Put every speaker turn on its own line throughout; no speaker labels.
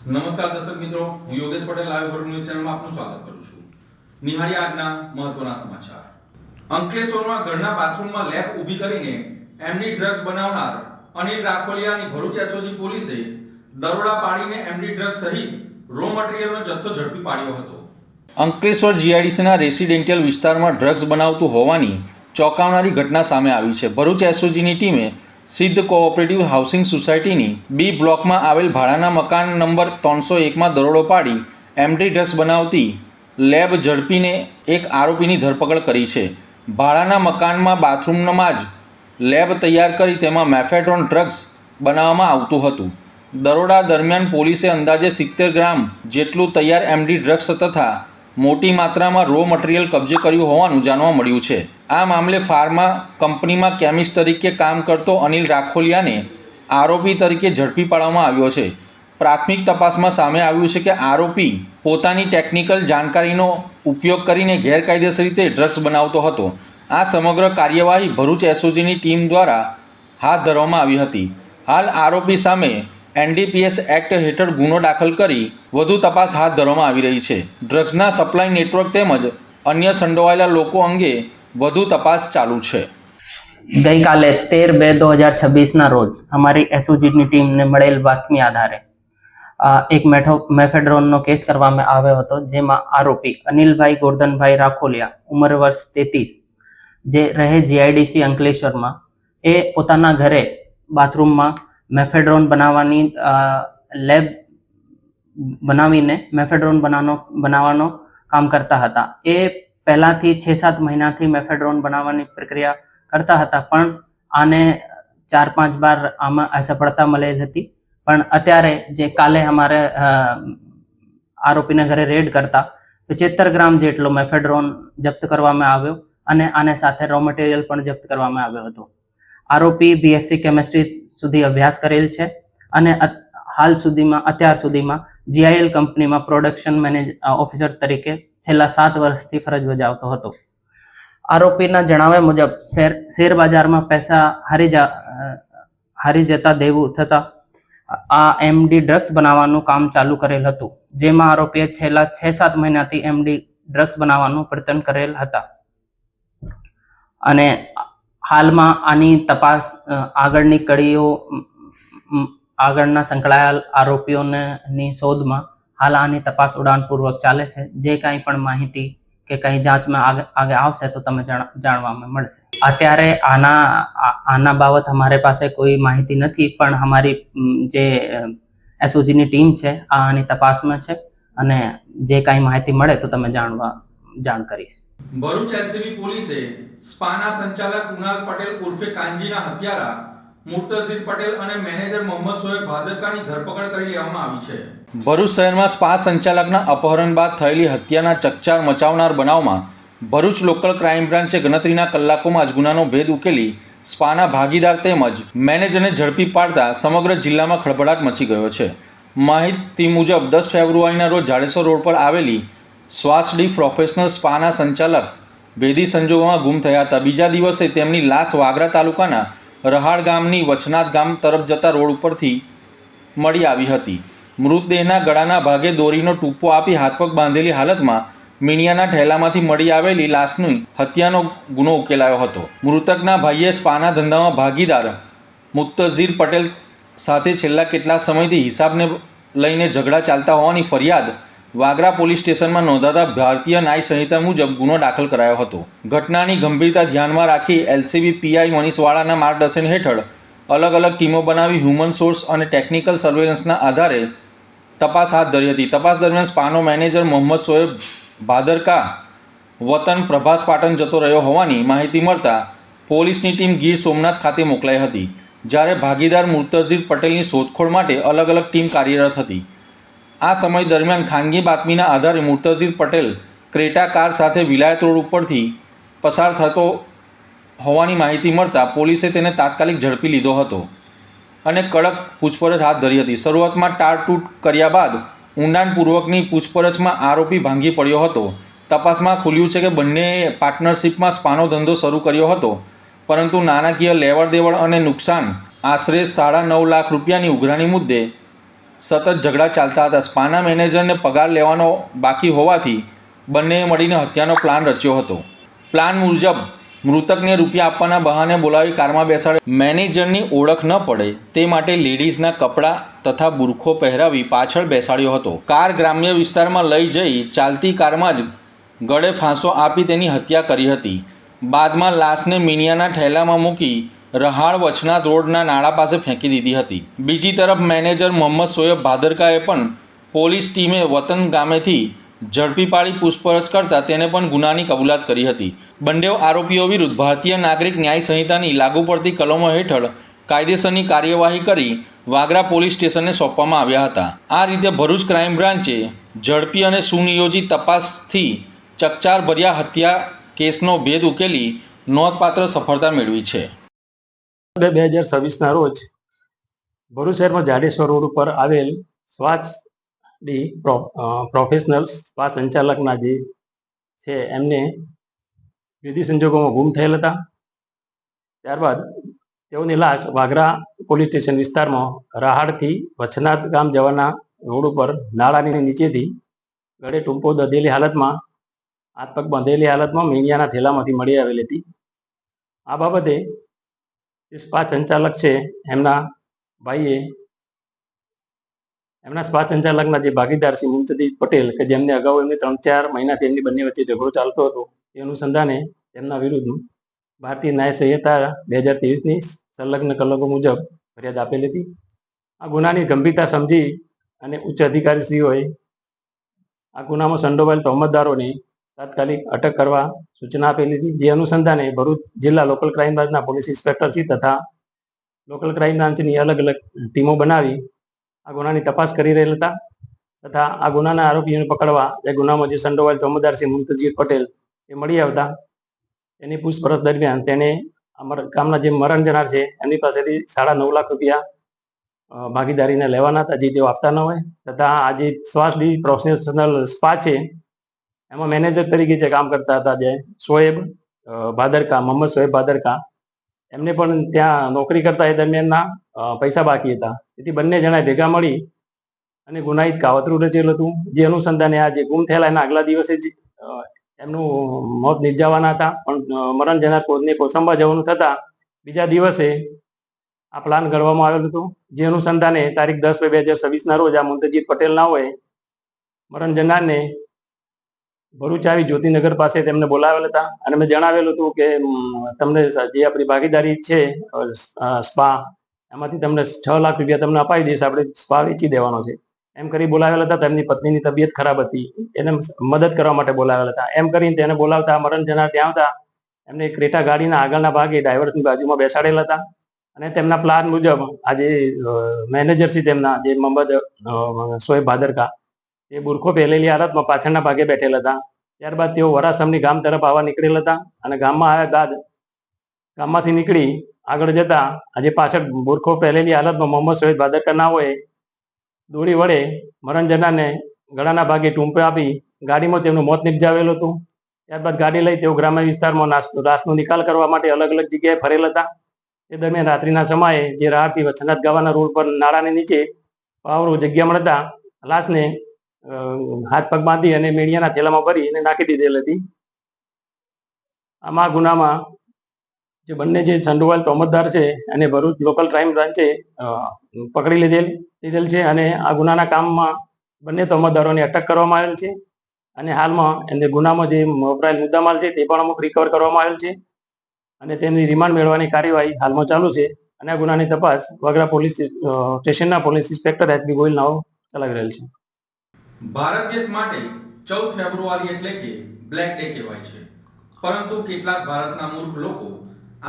નમસ્કાર દર્શક મિત્રો, હું યોગેશ પટેલ લાઈવ ભરૂચ ન્યૂઝ ચેનલમાં આપનું સ્વાગત કરું છું. નિહાળી આજના મહત્વના સમાચાર. અંકલેશ્વરમાં ઘરના બાથરૂમમાં લેબ ઊભી કરીને એમડી ડ્રગ્સ બનાવનાર અનિલ રાખોલિયાની ભરૂચ એસઓજી પોલીસે દરોડા પાડીને એમડી ડ્રગ્સ સહિત રો મટીરીયલનો જથ્થો ઝડપી પાડ્યો હતો. અંકલેશ્વર જીઆઈડીસીના રેસિડેન્શિયલ વિસ્તારમાં ડ્રગ્સ બનાવતું હોવાની ચોંકાવનારી ઘટના સામે આવી છે. ભરૂચ એસઓજીની ટીમે સિદ્ધ કોઓપરેટિવ હાઉસિંગ સોસાયટીની બી બ્લોકમાં આવેલ ભાડાના મકાન નંબર 301માં દરોડો પાડી એમડી ડ્રગ્સ બનાવતી લેબ ઝડપીને એક આરોપીની ધરપકડ કરી છે. ભાડાના મકાનમાં બાથરૂમમાં જ લેબ તૈયાર કરી તેમાં મેફેડ્રોન ડ્રગ્સ બનાવવામાં આવતું હતું. દરોડા દરમિયાન પોલીસે અંદાજે 70 ગ્રામ જેટલું તૈયાર એમડી ડ્રગ્સ તથા મોટી માત્રામાં રો મટીરીયલ કબજે કર્યું હોવાનું જાણવા મળ્યું છે. આ મામલે ફાર્મા કંપનીમાં કેમિસ્ટ તરીકે કામ કરતો અનિલ રાખોલિયાને આરોપી તરીકે ઝડપી પાડવામાં આવ્યો છે. પ્રાથમિક તપાસમાં સામે આવ્યું છે કે આરોપી પોતાની ટેકનિકલ જાણકારીનો ઉપયોગ કરીને ગેરકાયદેસર રીતે ડ્રગ્સ બનાવતો હતો. આ સમગ્ર કાર્યવાહી ભરૂચ એસઓજીની ટીમ દ્વારા હાથ ધરવામાં આવી હતી. હાલ આરોપી સામે એનડીપીએસ એક્ટ હેઠળ ગુનો દાખલ કરી વધુ તપાસ હાથ ધરવામાં આવી રહી છે. ડ્રગ્સના સપ્લાય નેટવર્ક તેમજ અન્ય સંડોવાયેલા લોકો અંગે વધુ તપાસ ચાલુ છે.
ગઈકાલે 13/2/2026ના રોજ અમારી એસઓજીની ટીમને મળેલ બાતમી આધારે એક મેફેડ્રોનનો કેસ કરવામાં આવ્યો હતો, જેમાં આરોપી અનિલભાઈ ગોરધનભાઈ રાખોલિયા ઉંમર વર્ષ 33 જે રહે જીઆઈડીસી અંકલેશ્વરમાં એ પોતાના ઘરે બાથરૂમમાં મેફેડ્રોન બનાવવાની લેબ બનાવીને મેફેડ્રોન બનાવવાનો કામ કરતા હતા. એ પહેલાંથી 6-7 મહિનાથી મેફેડ્રોન બનાવવાની પ્રક્રિયા કરતા હતા, પણ આને 4-5 બાર આમાં અસફળતા મળેલ હતી. પણ અત્યારે જે કાલે અમારે આરોપીના ઘરે રેડ કરતા 75 ગ્રામ જેટલો મેફેડ્રોન જપ્ત કરવામાં આવ્યો અને આને સાથે રો મટીરિયલ પણ જપ્ત કરવામાં આવ્યો હતો. આરોપી બીએસસી કેમેસ્ટ્રી સુધી અભ્યાસ કરેલ છે અને અત્યાર સુધીમાં જીઆઈએલ કંપનીમાં પ્રોડક્શન ઓફિસર તરીકે છેલ્લા 7 વર્ષથી ફરજ બજાવતો હતો. આરોપીના જણાવ્યા મુજબ શેર બજારમાં પૈસા હારી જતા દેવું થતા આ એમડી ડ્રગ્સ બનાવવાનું કામ ચાલુ કરેલ હતું, જેમાં આરોપીએ છેલ્લા 6-7 મહિનાથી એમડી ડ્રગ્સ બનાવવાનું પ્રયત્ન કરેલ હતા અને હાલમાં આની તપાસ આગળની કડીઓ આગળના સંકળાયેલ આરોપીઓની શોધમાં હાલ આની તપાસ ઉડાનપૂર્વક ચાલે છે. જે કાંઈ પણ માહિતી કે કંઈ જાંચમાં આગે આવશે તો તમે જાણવામાં મળશે. અત્યારે આના બાબત અમારી પાસે કોઈ માહિતી નથી, પણ અમારી જે એસઓજીની ટીમ છે આની તપાસમાં છે અને જે કાંઈ માહિતી મળે તો તમે જાણ કરીશ.
ભરૂચ એલસીબી પોલીસે સ્પાના સંચાલક કુનાલ પટેલ ઉર્ફે કાંજીના હત્યારા મુર્તઝીર પટેલ અને મેનેજર મોહમ્મદ સોએબ ભાદરકાની ધરપકડ કરી લેવામાં આવી છે. ભરૂચ શહેરમાં સ્પા સંચાલકના અપહરણ બાદ થયેલી હત્યાના ચકચાર મચાવનાર બનાવમાં ભરૂચ લોકલ ક્રાઇમ બ્રાન્ચે ગણતરીના કલાકોમાં જ ગુનાનો ભેદ ઉકેલી સ્પાના ભાગીદાર તેમજ મેનેજરને ઝડપી પાડતા સમગ્ર જિલ્લામાં ખળભળાટ મચી ગયો છે. માહિતી મુજબ 10 ફેબ્રુઆરીના રોજ જાડેશ્વર રોડ પર આવેલી સ્વાસડી પ્રોફેશનલ સ્પાના સંચાલક ભેદી સંજોગોમાં ગુમ થયા હતા. બીજા દિવસે તેમની લાશ વાગરા તાલુકાના રહાડ ગામની વચનાથ ગામ તરફ જતા રોડ ઉપરથી મળી આવી હતી. મૃતદેહના ગળાના ભાગે દોરીનો ટૂંપો આપી હાથપગ બાંધેલી હાલતમાં મીણિયાના ઠેલામાંથી મળી આવેલી લાશની હત્યાનો ગુનો ઉકેલાયો હતો. મૃતકના ભાઈએ સ્પાના ધંધામાં ભાગીદાર મુર્તઝીર પટેલ સાથે છેલ્લા કેટલા સમયથી હિસાબને લઈને ઝઘડા ચાલતા હોવાની ફરિયાદ વાગરા પોલીસ સ્ટેશનમાં નોંધાતા ભારતીય ન્યાય સંહિતા મુજબ ગુનો દાખલ કરાયો હતો. ઘટનાની ગંભીરતા ધ્યાનમાં રાખી એલસીબી પીઆઈ મનીષવાળાના માર્ગદર્શન હેઠળ અલગ અલગ ટીમો બનાવી હ્યુમન સોર્સ અને ટેકનિકલ સર્વેલન્સના આધારે તપાસ હાથ ધરી હતી. તપાસ દરમિયાન સ્પાનો મેનેજર મોહમ્મદ સોએબ ભાદરકા વતન પ્રભાસ પાટણ જતો રહ્યો હોવાની માહિતી મળતા પોલીસની ટીમ ગીર સોમનાથ ખાતે મોકલાઈ હતી, જ્યારે ભાગીદાર મુર્તઝીર પટેલની શોધખોળ માટે અલગ અલગ ટીમ કાર્યરત હતી. આ સમય દરમિયાન ખાનગી બાતમીના આધારે મુર્તઝીર પટેલ ક્રેટા કાર સાથે વિલાયત રોડ ઉપરથી પસાર થતો હોવાની માહિતી મળતા પોલીસે તેને તાત્કાલિક ઝડપી લીધો હતો અને કડક પૂછપરછ હાથ ધરી હતી. શરૂઆતમાં ટાળટૂટ કર્યા બાદ ઊંડાણપૂર્વકની પૂછપરછમાં આરોપી ભાંગી પડ્યો હતો. તપાસમાં ખુલ્યું છે કે બંનેએ પાર્ટનરશિપમાં સ્પાનો ધંધો શરૂ કર્યો હતો, પરંતુ નાણાકીય લેવડ દેવડ અને નુકસાન આશરે 9.5 લાખ રૂપિયાની ઉઘરાણી મુદ્દે સતત ઝઘડા ચાલતા હતા. સ્પાના મેનેજરને પગાર લેવાનો બાકી હોવાથી બંનેએ મળીને હત્યાનો પ્લાન રચ્યો હતો. પ્લાન મુજબ મૃતકને રૂપિયા આપવાના બહાને બોલાવી કારમાં બેસાડી મેનેજરની ઓળખ ન પડે તે માટે લેડીઝના કપડાં તથા બુરખો પહેરાવી પાછળ બેસાડ્યો હતો. કાર ગ્રામ્ય વિસ્તારમાં લઈ જઈ ચાલતી કારમાં જ ગળે ફાંસો આપી તેની હત્યા કરી હતી. બાદમાં લાશને મીણિયાના ઠેલામાં મૂકી રહાળ વચનાથ રોડના નાળા પાસે ફેંકી દીધી હતી. બીજી તરફ મેનેજર મોહમ્મદ સોએબ ભાદરકાએ પણ પોલીસ ટીમે વતન ગામેથી ઝડપી પાડી પૂછપરછ કરતા તેને પણ ગુનાની કબૂલાત કરી હતી. બંને આરોપીઓ વિરુદ્ધ ભારતીય નાગરિક ન્યાય સંહિતાની લાગુ પડતી કલમો હેઠળ કાયદેસરની કાર્યવાહી કરી વાગરા પોલીસ સ્ટેશનને સોંપવામાં આવ્યા હતા. આ રીતે ભરૂચ ક્રાઇમ બ્રાન્ચે ઝડપી અને સુનિયોજિત તપાસથી ચકચારભર્યા હત્યા કેસનો ભેદ ઉકેલી નોંધપાત્ર સફળતા મેળવી છે.
2026ના રોજ ભરૂચ શહેરમાં જાડેશ્વર રોડ ઉપર આવેલ શ્વાસ ડી પ્રોફેશનલ સ્પા સંચાલકના જે છે એમને વિધિ સંજોગોમાં ગુમ થયેલ હતા. ત્યારબાદ તેઓની લાશ વાગરા પોલીસ સ્ટેશન વિસ્તારમાં રાહાડથી વચનાથ ગામ જવાના રોડ ઉપર નાળાની નીચેથી ગળે ટૂંપો દધેલી હાલતમાં, હાથ પગ બાંધેલી હાલતમાં મીણિયાના થેલામાંથી મળી આવેલી હતી. આ બાબતે જે સ્પા સંચાલક છે એમના ભાઈએ એમના સ્પા સંચાલકના જે ભાગીદાર શ્રી મુમતાઝ પટેલ કે જેમને અગાઉ એમને 3-4 મહિનાથી એમની બંને વચ્ચે ઝઘડો ચાલતો હતો તે અનુસંધાને તેમના વિરુદ્ધ ભારતીય ન્યાય સંહિતા 2023ની સંલગ્ન કલમો મુજબ ફરિયાદ આપેલી હતી. આ ગુનાની ગંભીરતા સમજી અને ઉચ્ચ અધિકારીશ્રીઓએ આ ગુનામાં સંડોવાયેલ તહોમતદારોને તાત્કાલિક અટક કરવા સૂચના આપેલી હતી. જે અનુસંધાને ભરૂચ જિલ્લા લોકલ ક્રાઇમ બ્રાન્ચના પોલીસ ઇન્સ્પેક્ટરશ્રી તથા લોકલ ક્રાઇમ બ્રાન્ચની અલગ અલગ ટીમો બનાવી આ ગુનાની તપાસ કરી રહેલ હતા. તથા આ ગુનાના આરોપીઓને પકડવા એ ગુનામાં જે સંડોવાયેલ તહોમતદાર શ્રી મુમતાઝ પટેલ એ મળી આવતા એની પૂછપરછ દરમિયાન તેને અમારા ગામના જે મરણ જનાર છે એમની પાસેથી 9.5 લાખ રૂપિયા ભાગીદારીને લેવાના હતા, જે તેઓ આપતા ન હોય. તથા આ જે શ્વાસ ડી પ્રોફેશનલ સ્પા છે એમાં મેનેજર તરીકે જે કામ કરતા હતા જે સોએબ ભાદરકા, મોહમ્મદ સોએબ ભાદરકા, એમને પણ ત્યાં નોકરી કરતા એ દરમિયાનના પૈસા બાકી હતા. તેથી બંને જણાએ ભેગા મળી અને ગુનાહિત કાવતરું રચેલું હતું. જે અનુસંધાને આ જે ગુમ થયેલા એના આગલા દિવસે જ એમનું મોત નિપજાવવાના હતા, પણ મરણ જનાર કોઈને કોસંબા જવાનું થતા બીજા દિવસે આ પ્લાન ઘડવામાં આવેલું હતું. જે અનુસંધાને તારીખ 10/2/2026ના રોજ આ મુમતાઝ પટેલ ના હોય મરણ જનારને ભરૂચ આવી જ્યોતિનગર પાસે તેમને બોલાવેલ હતા અને મેં જણાવેલું હતું કે તમને જે આપણી ભાગીદારી છે સ્પા એમાંથી તમને 6 લાખ રૂપિયા તમને અપાવી દઈશ, આપણે સ્પા વેચી દેવાનો છે એમ કરી બોલાવેલ હતા. તેમની પત્નીની તબિયત ખરાબ હતી, એને મદદ કરવા માટે બોલાવેલ હતા. એમ કરીને તેને બોલાવતા મરણ જનાર ત્યાં આવતા એમને ક્રેટા ગાડીના આગળના ભાગે ડ્રાઈવરની બાજુમાં બેસાડેલા હતા અને તેમના પ્લાન મુજબ આજે મેનેજર છે તેમના જે મોહમ્મદ સોએબ ભાદરકા એ બુરખો પહેરેલી હાલતમાં પાછળના ભાગે બેઠેલા હતા. ત્યારબાદ તેઓ વરાસમની ગામ તરફ આવવા નીકળેલ હતા અને ગામમાં આવ્યા બાદ ગામમાંથી નીકળી આગળ જતા આજે પાછળ બુરખો પહેરેલી હાલતમાં મોહમ્મદ સોએબ ભાદરકા ના હોય દોડી વડે મરણ જનારને ગળાના ભાગે ટૂંપે આપી ગાડીમાં તેમનું મોત નિપજાવેલું હતું. ત્યારબાદ ગાડી લઈ તેઓ ગ્રામ્ય વિસ્તારમાં લાશનો નિકાલ કરવા માટે અલગ અલગ જગ્યાએ ફરેલ હતા. તે દરમિયાન રાત્રિના સમયે જે રાહથી વચનાથ ગાવાના રોડ પર નાળાની નીચે પાવરો જગ્યા મળતા લાશને હાથ પગ બાંધી અને મીણિયાના થેલામાં ભરી અને નાખી દીધેલ હતી. આમાં ગુનામાં જે બંને જે સંડોવાયેલ તહોમતદાર છે અને ભરૂચ લોકલ ક્રાઇમ બ્રાન્ચે પકડી લીધેલ છે અને આ ગુનાના કામમાં બંને તહોમતદારોને અટક કરવામાં આવેલ છે અને હાલમાં એને ગુનામાં જે વપરાયેલ મુદ્દામાલ છે તે પણ અમુક રિકવર કરવામાં આવેલ છે અને તેમની રિમાન્ડ મેળવવાની કાર્યવાહી હાલમાં ચાલુ છે અને આ ગુનાની તપાસ વાગરા પોલીસ સ્ટેશનના પોલીસ ઇન્સ્પેક્ટર એચ.બી. ગોયલ નાઓ ચલાવી રહેલ છે.
ભારત દેશ માટે 14 ફેબ્રુઆરી એટલે કે બ્લેક ડે કહેવાય છે, પરંતુ કેટલાક ભારતના મૂર્ખ લોકો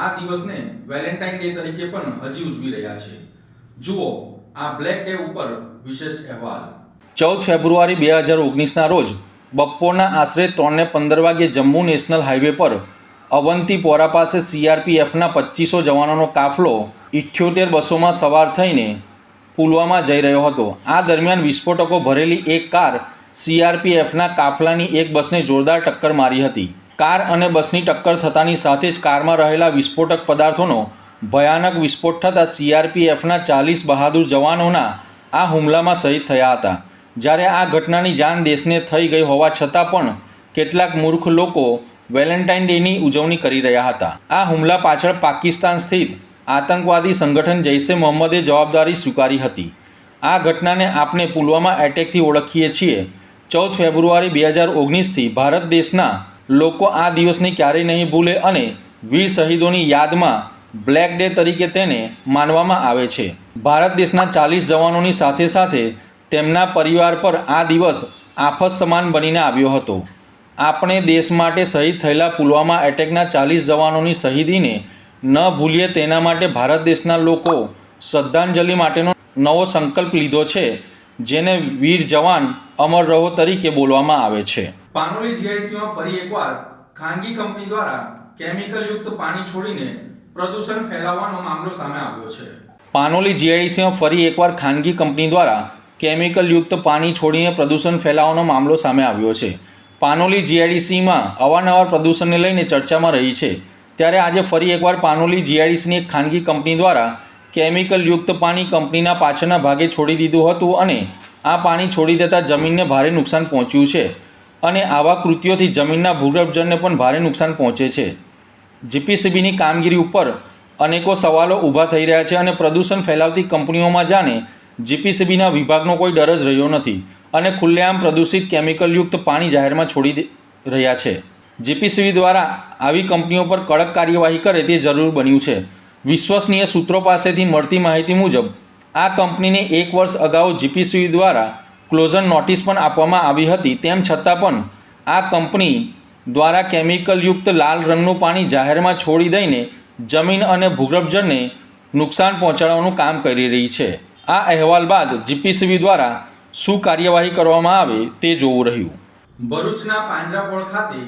આ દિવસને વેલેન્ટાઇન ડે તરીકે પણ હજી ઉજવી રહ્યા છે. જુઓ આ બ્લેક ડે ઉપર વિશેષ અહેવાલ. 14 ફેબ્રુઆરી 2019ના રોજ બપોરના આશરે 3:15 વાગ્યે જમ્મુ નેશનલ હાઈવે પર અવંતીપોરા પાસે CRPFના 2500 જવાનોનો કાફલો 78 બસોમાં સવાર થઈને પુલવામા જઈ રહ્યો હતો. આ દરમિયાન વિસ્ફોટકો ભરેલી એક કાર CRPFના કાફલાની એક બસને જોરદાર ટક્કર મારી હતી. કાર અને બસની ટક્કર થતાની સાથે જ કારમાં રહેલા વિસ્ફોટક પદાર્થોનો ભયાનક વિસ્ફોટ થતાં CRPFના 40 બહાદુર જવાનોના આ હુમલામાં શહીદ થયા હતા. જ્યારે આ ઘટનાની જાણ દેશને થઈ ગઈ હોવા છતાં પણ કેટલાક મૂર્ખ લોકો વેલેન્ટાઇન ડેની ઉજવણી કરી રહ્યા હતા. આ હુમલા પાછળ પાકિસ્તાન સ્થિત આતંકવાદી સંગઠન જૈશે મોહમ્મદે જવાબદારી સ્વીકારી હતી. આ ઘટનાને આપણે પુલવામા એટેકથી ઓળખીએ છીએ. 14 ફેબ્રુઆરી 2019થી ભારત દેશના લોકો આ દિવસને ક્યારેય નહીં ભૂલે અને વીર શહીદોની યાદમાં બ્લેક ડે તરીકે તેને માનવામાં આવે છે. ભારત દેશના 40 જવાનોની સાથે સાથે તેમના પરિવાર પર આ દિવસ આફત સમાન બનીને આવ્યો હતો. આપણે દેશ માટે શહીદ થયેલા પુલવામા એટેકના 40 જવાનોની શહીદીને ન ભૂલીએ તેના માટે ભારત દેશના લોકો શ્રદ્ધાંજલિ માટેનો નવો સંકલ્પ લીધો છે, જેને વીર જવાન અમર રહો તરીકે બોલવામાં આવે છે. પાનોલી જીઆઈડીસીમાં ફરી એકવાર ખાનગી કંપની દ્વારા કેમિકલયુક્ત પાણી છોડીને પ્રદૂષણ ફેલાવવાનો મામલો સામે આવ્યો છે. પાનોલી જીઆઈડીસીમાં ફરી એકવાર ખાનગી કંપની દ્વારા કેમિકલયુક્ત પાણી છોડીને પ્રદૂષણ ફેલાવવાનો મામલો સામે આવ્યો છે. પાનોલી જીઆઈડીસીમાં અવારનવાર પ્રદૂષણને લઈને ચર્ચામાં રહી છે. ત્યારે આજે ફરી એકવાર પાનોલી જીઆઈડીસીની એક ખાનગી કંપની દ્વારા કેમિકલયુક્ત પાણી કંપનીના પાછળના ભાગે છોડી દીધું હતું અને આ પાણી છોડી દેતા જમીનને ભારે નુકસાન પહોંચ્યું છે અને આવા કૃત્યોથી જમીનના ભૂગર્ભજળને પણ ભારે નુકસાન પહોંચે છે. જીપીસીબીની કામગીરી ઉપર અનેકો સવાલો ઊભા થઈ રહ્યા છે અને પ્રદૂષણ ફેલાવતી કંપનીઓમાં જાણે જીપીસીબીના વિભાગનો કોઈ ડર જ રહ્યો નથી અને ખુલ્લેઆમ પ્રદૂષિત કેમિકલયુક્ત પાણી જાહેરમાં છોડી રહ્યા છે. જીપીસીબી દ્વારા આવી કંપનીઓ પર કડક કાર્યવાહી કરે તે જરૂર બન્યું છે. વિશ્વસનીય સૂત્રો પાસેથી મળતી માહિતી મુજબ આ કંપનીને 1 વર્ષ અગાઉ જીપીસીબી દ્વારા ક્લોઝર નોટિસ પણ આપવામાં આવી હતી. તેમ છતાં પણ આ કંપની દ્વારા કેમિકલયુક્ત લાલ રંગનું પાણી જાહેરમાં છોડી દઈને જમીન અને ભૂગર્ભજળને નુકસાન પહોંચાડવાનું કામ કરી રહી છે. આ અહેવાલ બાદ જીપીસીબી દ્વારા શું કાર્યવાહી કરવામાં આવે તે જોવું રહ્યું. ભરૂચના પાંજરાપોળ ખાતે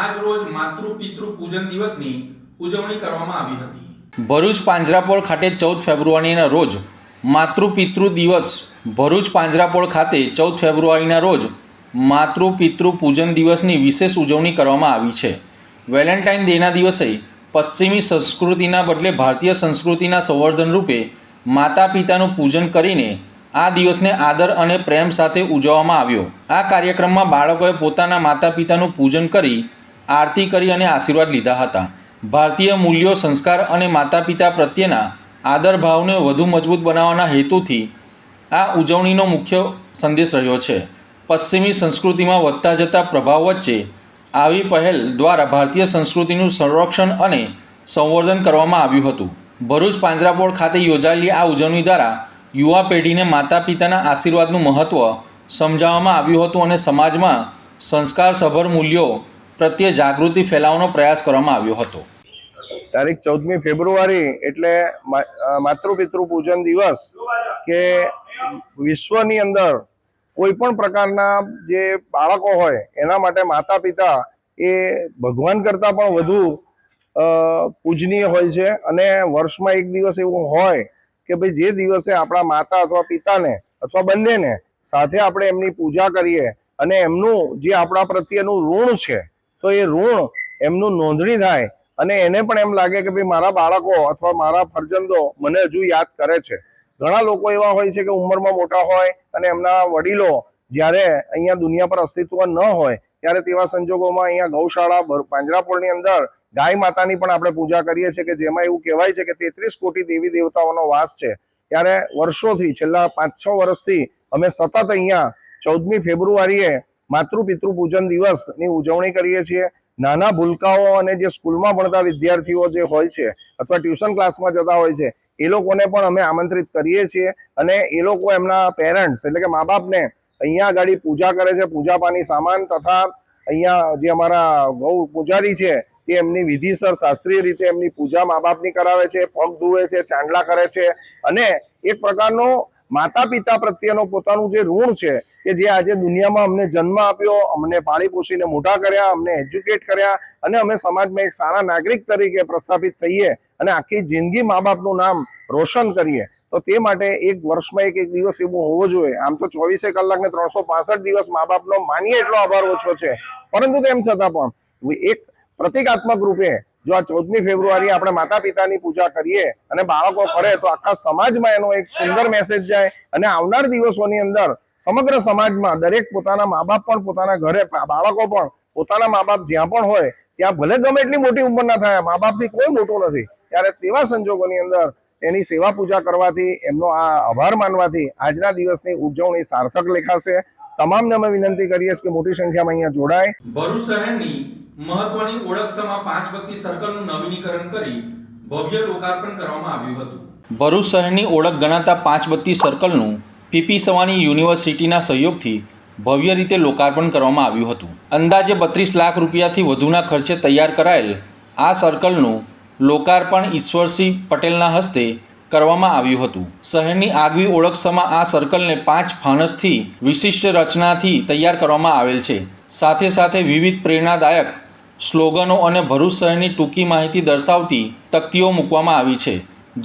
આજ રોજ માતૃ પિતૃ પૂજન દિવસની ઉજવણી કરવામાં આવી હતી. ભરૂચ પાંજરાપોળ ખાતે 14 ફેબ્રુઆરીના રોજ માતૃ પિતૃ દિવસ ભરૂચ પાંજરાપોળ ખાતે 14 ફેબ્રુઆરીના રોજ માતૃ પિતૃ પૂજન દિવસની વિશેષ ઉજવણી કરવામાં આવી છે. વેલેન્ટાઇન ડેના દિવસે પશ્ચિમી સંસ્કૃતિના બદલે ભારતીય સંસ્કૃતિના સંવર્ધન રૂપે માતા પિતાનું પૂજન કરીને આ દિવસને આદર અને પ્રેમ સાથે ઉજવવામાં આવ્યો. આ કાર્યક્રમમાં બાળકોએ પોતાના માતા પિતાનું પૂજન કરી આરતી કરી અને આશીર્વાદ લીધા હતા. ભારતીય મૂલ્યો, સંસ્કાર અને માતા પિતા પ્રત્યેના આદર ભાવને વધુ મજબૂત બનાવવાના હેતુથી આ ઉજવણીનો મુખ્ય સંદેશ રહ્યો છે. પશ્ચિમી સંસ્કૃતિમાં વધતા જતા પ્રભાવ વચ્ચે આવી પહેલ દ્વારા ભારતીય સંસ્કૃતિનું સંરક્ષણ અને સંવર્ધન કરવામાં આવ્યું હતું. ભરૂચ પાંજરાપોળ ખાતે યોજાયેલી આ ઉજવણી દ્વારા યુવા પેઢીને માતા પિતાના આશીર્વાદનું મહત્ત્વ સમજાવવામાં આવ્યું હતું અને સમાજમાં સંસ્કારસભર મૂલ્યો પ્રત્યે જાગૃતિ ફેલાવવાનો પ્રયાસ કરવામાં આવ્યો હતો.
તારીખ 14મી ફેબ્રુઆરી એટલે માતૃપિતૃ પૂજન દિવસ કે વિશ્વની અંદર કોઈ પણ પ્રકારના જે બાળકો હોય એના માટે માતા પિતા એ ભગવાન કરતાં પણ વધુ પૂજનીય હોય છે. અને વર્ષમાં એક દિવસ એવું હોય કે ભાઈ જે દિવસે આપણા માતા અથવા પિતાને અથવા બંનેને સાથે આપણે એમની પૂજા કરીએ અને એમનું જે આપણા પ્રત્યેનું ઋણ છે તો એ ઋણ એમનું નોંધણી થાય અને એને પણ એમ લાગે કે ભાઈ મારા બાળકો અથવા મારા ફરજંદો મને હજુ યાદ કરે છે. ઘણા લોકો એવા હોય છે કે ઉંમરમાં મોટા હોય અને એમના વડીલો જ્યારે અહીંયા દુનિયા પર અસ્તિત્વ ન હોય ત્યારે તેવા સંજોગોમાં અહીંયા ગૌશાળા પાંજરાપોળની અંદર ગાય માતાની પણ આપણે પૂજા કરીએ છીએ કે જેમાં એવું કહેવાય છે કે 33 કોટી દેવી દેવતાઓનો વાસ છે. ત્યારે વર્ષોથી છેલ્લા 5-6 વર્ષથી અમે સતત અહીંયા 14મી ફેબ્રુઆરીએ માતૃ પિતૃ પૂજન દિવસની ઉજવણી કરીએ છીએ. નાના ભૂલકાઓ અને જે સ્કૂલમાં ભણતા વિદ્યાર્થીઓ જે હોય છે અથવા ટ્યુશન ક્લાસમાં જતા હોય છે એ લોકોને પણ અમે આમંત્રિત કરીએ છીએ અને એ લોકો એમના પેરેન્ટ્સ એટલે કે મા બાપને અહીંયા આગળ પૂજા કરે છે. પૂજાપાની સામાન તથા અહીંયા જે અમારા ગૌ પૂજારી છે તે એમની વિધિસર શાસ્ત્રીય રીતે એમની પૂજા મા બાપની કરાવે છે, પગ ધુએ છે, ચાંદલા કરે છે અને એક પ્રકારનો માતા પિતા પ્રત્યેનો પોતાનું જે ઋણ છે કે જે આજે દુનિયામાં અમને જન્મ આપ્યો, અમને પાળી પોષીને મોટા કર્યા, અમને એજ્યુકેટ કર્યા અને અમે સમાજમાં એક સારા નાગરિક તરીકે પ્રસ્થાપિત થઈએ અને આખી જિંદગી મા બાપનું નામ રોશન કરીએ. તો તે માટે એક વર્ષમાં એક દિવસ એવો હોવો જોઈએ. આમ તો 24 કલાક ને 365 દિવસ મા બાપનો માનીએ એટલો આભાર ઓછો છે, પરંતુ તેમ છતાં પણ એક પ્રતિકાત્મક રૂપે જો આ 14મી ફેબ્રુઆરી આપણે માતા પિતાની પૂજા કરીએ અને બાળકો કરે તો આખા સમાજમાં એનો એક સુંદર મેસેજ જાય અને આવનાર દિવસોની અંદર સમગ્ર સમાજમાં દરેક પોતાના મા બાપ પણ પોતાના ઘરે બાળકો પણ પોતાના મા બાપ જ્યાં પણ હોય ત્યાં ભલે ગમે એટલી મોટી ઉંમરના થાય મા બાપથી કોઈ મોટું નથી, ત્યારે તેવા સંજોગોની અંદર એની સેવા પૂજા કરવાથી એમનો આ આભાર માનવાથી આજના દિવસની ઉજવણી સાર્થક લેખાશે. તમામને અમે વિનંતી કરીએ છીએ કે મોટી સંખ્યામાં અહીંયા જોડાય.
ભરૂચ શહેરની મહત્વની ઓળખ સમા પાંચબત્તી સર્કલનું નવીનીકરણ કરી ભવ્ય લોકાર્પણ કરવામાં આવ્યું હતું. ભરૂચ શહેરની ઓળખ ગણાતા પાંચબત્તી સર્કલનું પીપી સવાની યુનિવર્સિટીના સહયોગથી ભવ્ય રીતે લોકાર્પણ કરવામાં આવ્યું હતું. અંદાજે 32 લાખ રૂપિયાથી વધુના ખર્ચે તૈયાર કરાયેલ આ સર્કલનું લોકાર્પણ ઈશ્વરસિંહ પટેલના હસ્તે કરવામાં આવ્યું હતું. શહેરની આગવી ઓળખ સમા આ સર્કલને 5 ફાનસથી વિશિષ્ટ રચનાથી તૈયાર કરવામાં આવેલ છે. સાથે સાથે વિવિધ પ્રેરણાદાયક સ્લોગનો અને ભરૂચ શહેરની ટૂંકી માહિતી દર્શાવતી તકતીઓ મૂકવામાં આવી છે,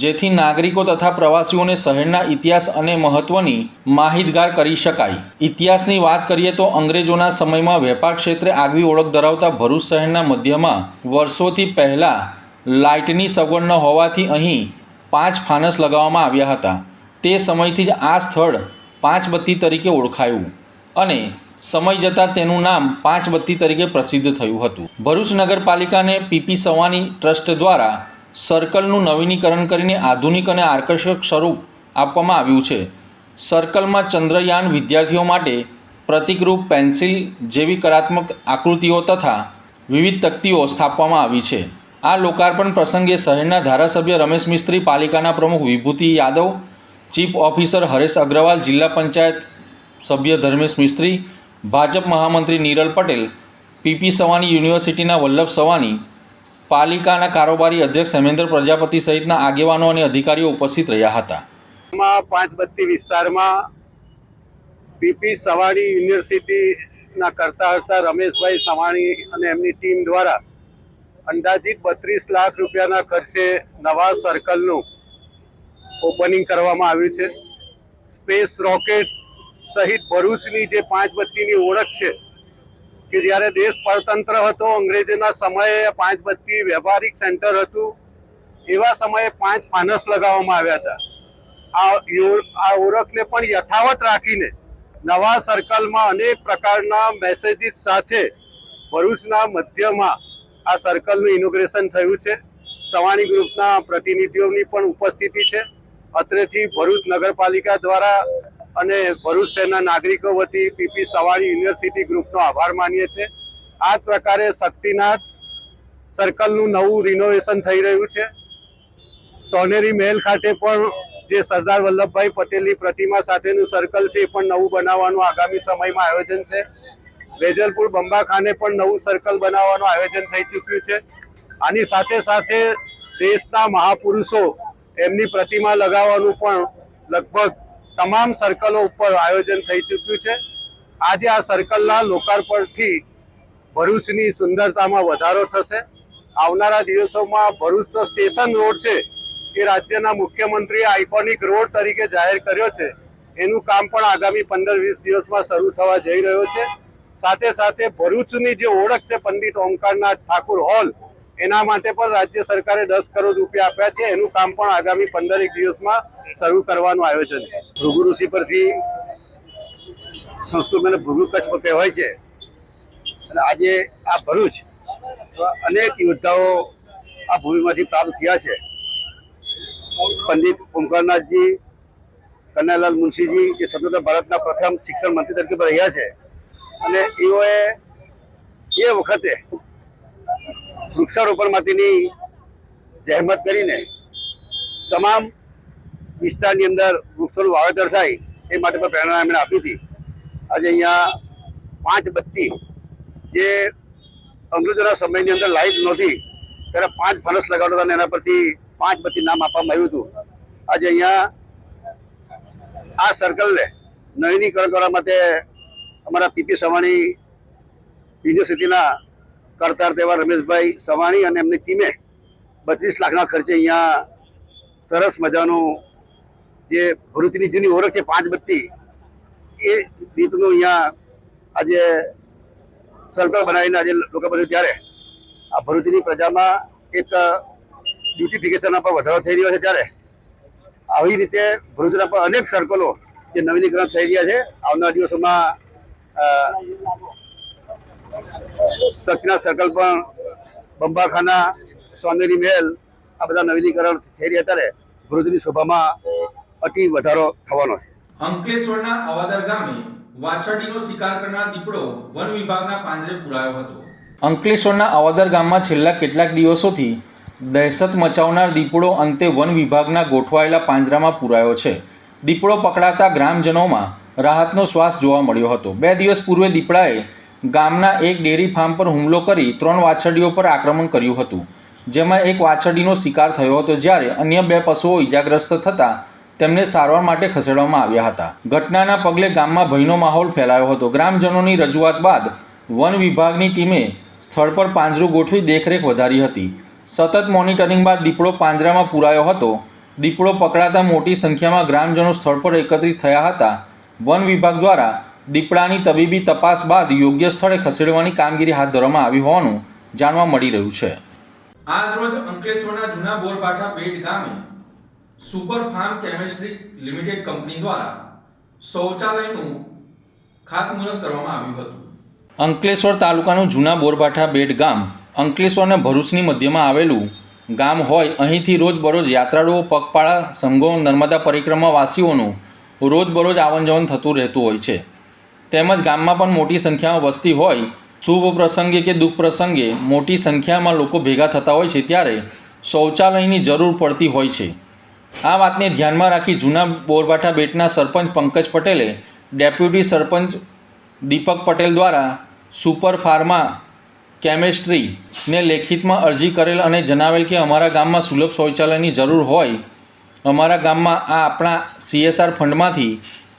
જેથી નાગરિકો તથા પ્રવાસીઓને શહેરના ઇતિહાસ અને મહત્વની માહિતગાર કરી શકાય. ઇતિહાસની વાત કરીએ તો અંગ્રેજોના સમયમાં વેપાર ક્ષેત્રે આગવી ઓળખ ધરાવતા ભરૂચ શહેરના મધ્યમાં વર્ષોથી પહેલાં લાઇટની સગવડ ન હોવાથી અહીં 5 ફાનસ લગાવવામાં આવ્યા હતા. તે સમયથી જ આ સ્થળ પાંચબત્તી તરીકે ઓળખાયું અને સમય જતાં તેનું નામ પાંચબત્તી તરીકે પ્રસિદ્ધ થયું હતું. ભરૂચ નગરપાલિકાને પીપી સવાની ટ્રસ્ટ દ્વારા સર્કલનું નવીનીકરણ કરીને આધુનિક અને આકર્ષક સ્વરૂપ આપવામાં આવ્યું છે. સર્કલમાં ચંદ્રયાન વિદ્યાર્થીઓ માટે પ્રતિકરૂપ પેન્સિલ જેવી કલાત્મક આકૃતિઓ તથા વિવિધ તકતીઓ સ્થાપવામાં આવી છે. આ લોકાર્પણ પ્રસંગે શહેરના ધારાસભ્ય રમેશ મિસ્ત્રી, પાલિકાના પ્રમુખ વિભૂતિ યાદવ, ચીફ ઓફિસર હરેશ અગ્રવાલ, જિલ્લા પંચાયત સભ્ય ધર્મેશ મિસ્ત્રી, ભાજપ મહામંત્રી નીરલ પટેલ, પીપી સવાની યુનિવર્સિટીના વલ્લભ સવાની, પાલિકાના કારોબારી અધ્યક્ષ હેમેન્દ્ર પ્રજાપતિ સહિતના આગેવાનો અને અધિકારીઓ ઉપસ્થિત રહ્યા હતા.
પાંચબત્તી વિસ્તારમાં પીપી સવાણી યુનિવર્સિટીના કરતા હતા રમેશભાઈ સવાણી અને એમની ટીમ દ્વારા અંદાજિત 32 લાખ રૂપિયાના ખર્ચે નવા સર્કલનું ઓપનિંગ કરવામાં આવ્યું છે. સ્પેસ રોકેટ સહિત ભરૂચની જે પાંચબત્તીની ઓળખ છે કે જ્યારે દેશ પરતંત્ર હતો, અંગ્રેજોના સમયે પાંચબત્તી વ્યવહારિક સેન્ટર હતું, એવા સમયે 5 ફાનસ લગાવવામાં આવ્યા હતા. આ ઓળખને પણ યથાવત રાખીને નવા સર્કલમાં અનેક પ્રકારના મેસેજીસ સાથે ભરૂચના મધ્યમાં આ સર્કલનું ઇનોગ્રેશન થયું છે. સવાણી ગ્રુપના પ્રતિનિધિઓની પણ ઉપસ્થિતિ છે. અત્રેથી ભરૂચ નગરપાલિકા દ્વારા અને ભરૂચ શહેરના નાગરિકો વતી પીપી સવાણી યુનિવર્સિટી ગ્રુપનો આભાર માનીએ છીએ. આ જ પ્રકારે શક્તિનાથ સર્કલનું નવું રિનોવેશન થઈ રહ્યું છે. સોનેરી મહેલ ખાતે પણ જે સરદાર વલ્લભભાઈ પટેલની પ્રતિમા સાથેનું સર્કલ છે એ પણ નવું બનાવવાનું આગામી સમયમાં આયોજન છે. વેજલપુર બંબાખાને પણ નવું સર્કલ બનાવવાનું આયોજન થઈ ચૂક્યું છે. આની સાથે સાથે દેશના મહાપુરુષો એમની પ્રતિમા લગાવવાનું પણ લગભગ તમામ સર્કલો ઉપર આયોજન થઈ ચૂક્યું છે. આજે આ સર્કલના લોકાર્પણથી ભરૂચની સુંદરતામાં વધારો થશે. આવનારા દિવસોમાં ભરૂચનો સ્ટેશન રોડ છે એ રાજ્યના મુખ્યમંત્રીએ આઇકોનિક રોડ તરીકે જાહેર કર્યો છે. એનું કામ પણ આગામી 15-20 દિવસમાં શરૂ થવા જઈ રહ્યો છે. સાથે સાથે ભરૂચની જે ઓળખ છે પંડિત ઓમકારનાથ ઠાકુર હોલ, એના માટે પણ રાજ્ય સરકારે 10 કરોડ રૂપિયા આપ્યા છે. એનું કામ પણ આગામી 15 દિવસમાં શરૂ કરવાનું આયોજન છે.
ભૃગુ ઋષિ પરથી સંસ્કૃતમાં ભૃગુ કચ્છ કહેવાય છે અને આજે આ ભરૂચ અનેક યોદ્ધાઓ આ ભૂમિમાંથી પ્રાપ્ત થયા છે. પંડિત ઓમકારનાથજી, કનૈયાલાલ મુનશીજી જે સ્વતંત્ર ભારતના પ્રથમ શિક્ષણ મંત્રી તરીકે પણ રહ્યા છે અને એઓએ એ વખતે વૃક્ષારોપણ માટેની જહેમત કરીને તમામ વિસ્તારની અંદર વૃક્ષોનું વાવેતર થાય એ માટે પણ પ્રેરણા એમણે આપી હતી. આજે અહીંયા પાંચબત્તી જે અંગ્રેજોના સમયની અંદર લાઇટ નહોતી ત્યારે 5 ફણસ લગાડતા હતા અને એના પરથી પાંચબત્તી નામ આપવામાં આવ્યું હતું. આજે અહીંયા આ સર્કલને નવીનીકરણ કરવા માટે અમારા પીપી સવાણી યુનિવર્સિટીના કરતાર તેવા રમેશભાઈ સવાણી અને એમની ટીમે 32 લાખના ખર્ચે અહીંયા સરસ મજાનું જે ભરૂચની જૂની ઓળખ છે પાંચબત્તી એ રીતનું અહીંયા આજે સર્કલ બનાવીને આજે લોકો બધું ત્યારે આ ભરૂચની પ્રજામાં એક બ્યુટિફિકેશનના પર વધારો થઈ રહ્યો છે, ત્યારે આવી રીતે ભરૂચના પર અનેક સર્કલો જે નવીનીકરણ થઈ રહ્યા છે. આવનારા દિવસોમાં સચના સર્કલ પણ, બંબાખાના, સોનેરી મહેલ, આ બધા નવીનીકરણ થઈ રહ્યા, ત્યારે ભરૂચની શોભામાં અતિ વધારો થવાનો છે.
અંકલેશ્વરના અવાદર ગામે વાછરડીનો શિકાર કરનાર દીપડો વન વિભાગના પાંજરે પુરાયો હતો. અંકલેશ્વરના અવાદર ગામમાં છેલ્લા કેટલાક દિવસોથી દહેશત મચાવનાર દીપડો અંતે વન વિભાગના ગોઠવાયેલા પાંજરામાં પુરાયો છે. દીપડો પકડાતા ગ્રામજનોમાં રાહતનો શ્વાસ જોવા મળ્યો હતો. 2 દિવસ પૂર્વે દીપડાએ ગામના એક ડેરી ફાર્મ પર હુમલો કરી 3 વાછરડીઓ પર આક્રમણ કર્યું હતું, જેમાં એક વાછરડીનો શિકાર થયો હતો, જ્યારે અન્ય 2 પશુઓ ઇજાગ્રસ્ત થતાં તેમને સારવાર માટે ખસેડવામાં આવ્યા હતા. ઘટનાના પગલે ગામમાં ભયનો માહોલ ફેલાયો હતો. ગ્રામજનોની રજૂઆત બાદ વન વિભાગની ટીમે સ્થળ પર પાંજરું ગોઠવી દેખરેખ વધારી હતી. સતત મોનિટરિંગ બાદ દીપડો પાંજરામાં પુરાયો હતો. દીપડો પકડાતા મોટી સંખ્યામાં ગ્રામજનો સ્થળ પર એકત્રિત થયા હતા. વન વિભાગ દ્વારા દીપડાની તબીબી તપાસ બાદ યોગ્ય સ્થળે ખસેડવાની કામગીરી હાથ ધરવામાં આવી હોવાનું જાણવા મળી રહ્યું છે. આજરોજ અંકલેશ્વરના જૂના બોરભાઠા બેટ ગામે super farm chemistry limited company દ્વારા શૌચાલયનું ખાતમુહૂર્ત કરવામાં આવ્યું હતું. અંકલેશ્વર તાલુકાનું જૂના બોરભાઠા બેટ ગામ અંકલેશ્વર અને ભરૂચની મધ્યમાં આવેલું ગામ હોય અહીંથી રોજબરોજ યાત્રાળુઓ, પગપાળા સંઘો, નર્મદા પરિક્રમા વાસીઓનું રોજબરોજ આવન જવન થતું રહેતું હોય છે. તેમજ ગામમાં પણ મોટી સંખ્યામાં વસ્તી હોય, શુભ પ્રસંગે કે દુઃખ પ્રસંગે મોટી સંખ્યામાં લોકો ભેગા થતા હોય છે, ત્યારે શૌચાલયની જરૂર પડતી હોય છે. આ વાતને ધ્યાનમાં રાખી જૂના બોરભાઠા બેટના સરપંચ પંકજ પટેલે ડેપ્યુટી સરપંચ દીપક પટેલ દ્વારા સુપર ફાર્મા કેમિસ્ટ્રીને લેખિતમાં અરજી કરેલ અને જણાવેલ કે અમારા ગામમાં સુલભ શૌચાલયની જરૂર હોય, અમારા ગામમાં આ આપણા CSR ફંડમાંથી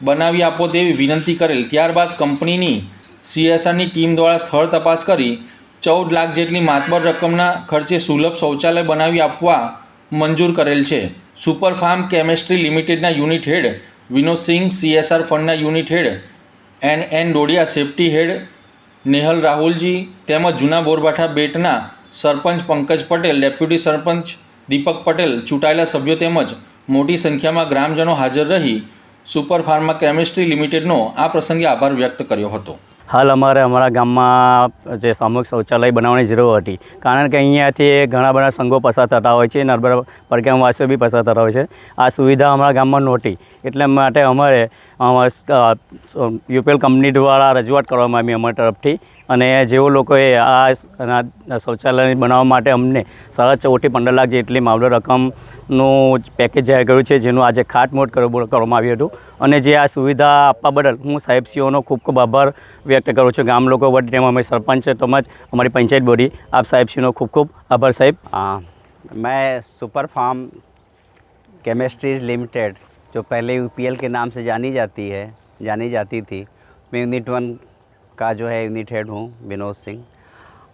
બનાવી આપો તેવી વિનંતી કરેલ. ત્યારબાદ કંપનીની CSRની ટીમ દ્વારા સ્થળ તપાસ કરી 14 લાખ જેટલી માતબર રકમના ખર્ચે સુલભ શૌચાલય બનાવી આપવા મંજૂર કરેલ છે. સુપર ફાર્મ કેમિસ્ટ્રી લિમિટેડના યુનિટ હેડ વિનોદસિંહ, CSR ફંડના unit head NN Dodiya, safety head Nehal Rahulji તેમજ જૂના બોરભાઠા બેટના સરપંચ પંકજ પટેલ, ડેપ્યુટી સરપંચ દીપક પટેલ, ચૂંટાયેલા સભ્યો તેમજ મોટી સંખ્યામાં ગ્રામજનો હાજર રહી સુપર ફાર્મા કેમિસ્ટ્રી લિમિટેડનો આ પ્રસંગે આભાર વ્યક્ત કર્યો હતો.
હાલ અમારા ગામમાં જે સામૂહિક શૌચાલય બનાવવાની જરૂર હતી, કારણ કે અહીંયાથી ઘણા બધા સંઘો પસાર થતા હોય છે, નર્મદા પરિક્રમાવાસીઓ બી પસાર થતા હોય છે. આ સુવિધા અમારા ગામમાં નહોતી, એટલે માટે અમારે UPL કંપની દ્વારા રજૂઆત કરવામાં આવી અમારી તરફથી, અને જેઓ લોકોએ આ શૌચાલય બનાવવા માટે અમને 14.5 થી 15 લાખ જેટલી મામલો રકમનું પેકેજ જાહેર કર્યું છે, જેનું આજે ખાતમુહૂર્ત કરવામાં આવ્યું હતું. અને જે આ સુવિધા આપવા બદલ હું સાહેબશ્રીઓનો ખૂબ ખૂબ આભાર વ્યક્ત કરું છું. ગામ લોકો વતી અમે સરપંચ તેમજ અમારી પંચાયત બોડી આપ સાહેબશ્રીનો ખૂબ ખૂબ આભાર સાહેબ.
मैं सुपर फार्म केमिस्ट्रीज लिमिटेड, जो पहले UPL के नाम से जानी जाती थी, मैं यूनिट 1 का जो है यूनिट हेड हूँ, विनोद सिंह.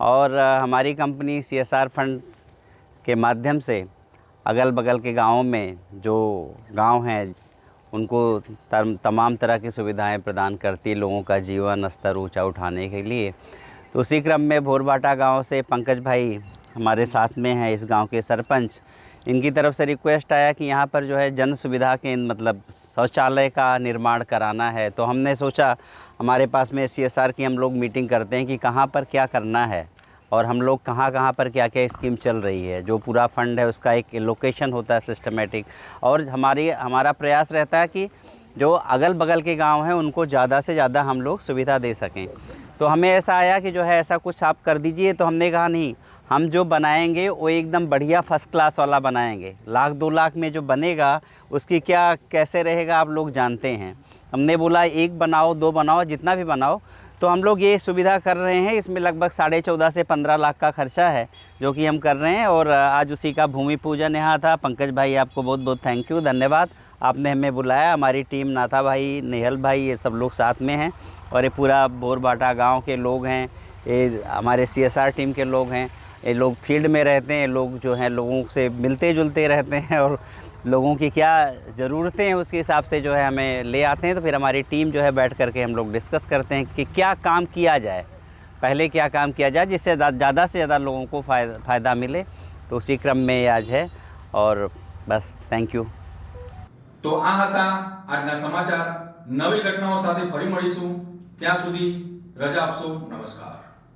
और हमारी कंपनी CSR फंड के माध्यम से अगल बगल के गाँवों में जो गांव हैं उनको तमाम तरह की सुविधाएं प्रदान करती, लोगों का जीवन स्तर ऊंचा उठाने के लिए. तो उसी क्रम में बोरभाठा गांव से पंकज भाई हमारे साथ में हैं, इस गांव के सरपंच. इनकी तरफ से रिक्वेस्ट आया कि यहाँ पर जो है जन सुविधा के मतलब शौचालय का निर्माण कराना है. तो हमने सोचा, हमारे पास में CSR की हम लोग मीटिंग करते हैं कि कहाँ पर क्या करना है और हम लोग कहाँ पर क्या क्या स्कीम चल रही है. जो पूरा फंड है उसका एक लोकेशन होता है सिस्टमेटिक, और हमारा प्रयास रहता है कि जो अगल बगल के गांव हैं उनको ज़्यादा से ज़्यादा हम लोग सुविधा दे सकें. तो हमें ऐसा आया कि जो है ऐसा कुछ आप कर दीजिए. तो हमने कहा नहीं, हम जो बनाएंगे वो एकदम बढ़िया फर्स्ट क्लास वाला बनाएंगे. 1 लाख 2 लाख में जो बनेगा उसकी क्या कैसे रहेगा आप लोग जानते हैं. हमने बोला 1 बनाओ, 2 बनाओ, जितना भी बनाओ. तो हम लोग ये सुविधा कर रहे हैं. इसमें लगभग 14.5 से 15 लाख का खर्चा है जो कि हम कर रहे हैं. और आज उसी का भूमि पूजन यहाँ था. पंकज भाई आपको बहुत बहुत थैंक यू, धन्यवाद, आपने हमें बुलाया. हमारी टीम नाथा भाई, नेहल भाई, ये सब लोग साथ में हैं, और ये पूरा बोरभाठा गांव के लोग हैं, ये हमारे CSR टीम के लोग हैं. ये लोग फील्ड में रहते हैं, लोग जो हैं लोगों से मिलते जुलते रहते हैं, और लोगों की क्या ज़रूरतें हैं उसके हिसाब से जो है हमें ले आते हैं. तो फिर हमारी टीम जो है बैठ करके हम लोग डिस्कस करते हैं कि क्या काम किया जाए, पहले क्या काम किया जाए जिससे ज़्यादा से ज़्यादा लोगों को फ़ायदा मिले. तो उसी क्रम में ये आज है और बस थैंक यू।
તો આ હતા આજના સમાચાર. નવી ઘટનાઓ સાથે ફરી મળીશું. ત્યાં સુધી રજા આપશો. નમસ્કાર.